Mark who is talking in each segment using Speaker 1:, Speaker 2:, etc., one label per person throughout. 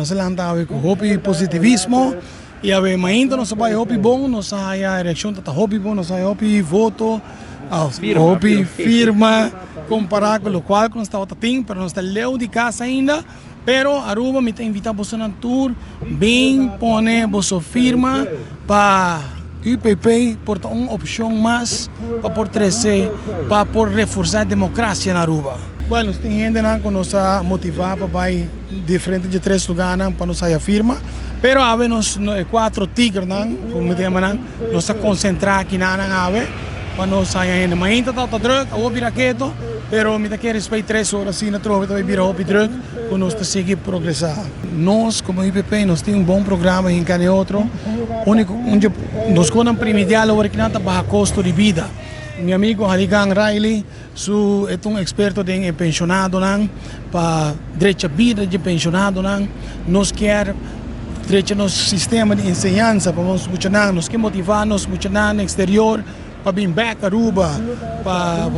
Speaker 1: Nós lançamos com hopi positivismo e a ainda nós vai hopi bom, nós sai a eleição tá hopi bom, nós sai hopi voto, hopi firma comparado com o qual nós está tem, mas nós está leu de casa ainda, pero Aruba me tem invitado você na tour, bem pone você firma para UPP por uma opção mais para por crescer, para por reforçar a democracia na Aruba. Bueno, tem gente que nos motivar para ir diferente de 3 lugares para nos sair firma, pero ave nos 4 tigres, como dizemos, nos concentrar aqui na ave para nos sair ainda. Mas ainda está druk, o biraqueto, pero me quer respeitar 3 horas assim na trova, vai virar o druk, para nós seguir progressar. Nós, como IPP, nós temos bom programa em cada outro, onde nós quando primordial o que nada baixo custo de vida. Meu amigo Haligang Riley, é um experto em pensionado, para direito à vida de pensionado, nós quer direito no sistema de ensinança para nós funcionar, nós quer motivar nós funcionar no exterior para vir back a Aruba, para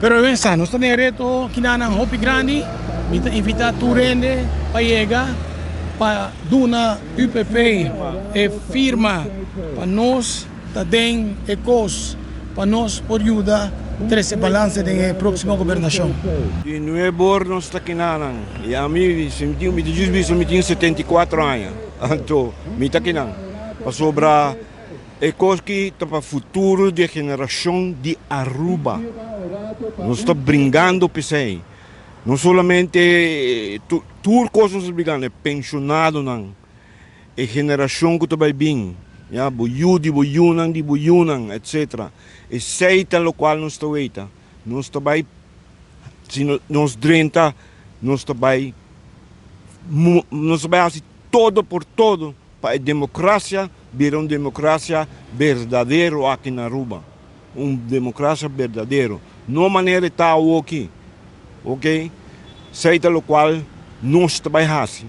Speaker 1: pero pensa, nós temos reto que na hopi grande, invitar turende para chegar para duna UPP e firma para nós também ecos para nós por ajudar esse balanço da próxima governação.
Speaker 2: De novo, nós estamos aqui na e a mim, me tenho 74 anos, então, me está aqui para sobrar ecos que para o futuro da geração de Aruba. Nós estamos brincando para isso. Não somente tudo coisas nós brigando, é pensionado não, é geração que vai vir. Ya, buyunang, etc. E seita lo qual nos toita. Nos também, se nos drenta, nos também assim todo por todo para a democracia, vir uma democracia verdadeira aqui na Aruba. Uma democracia verdadeira. Não maneira tal aqui, ok? Seita lo qual nos também assim.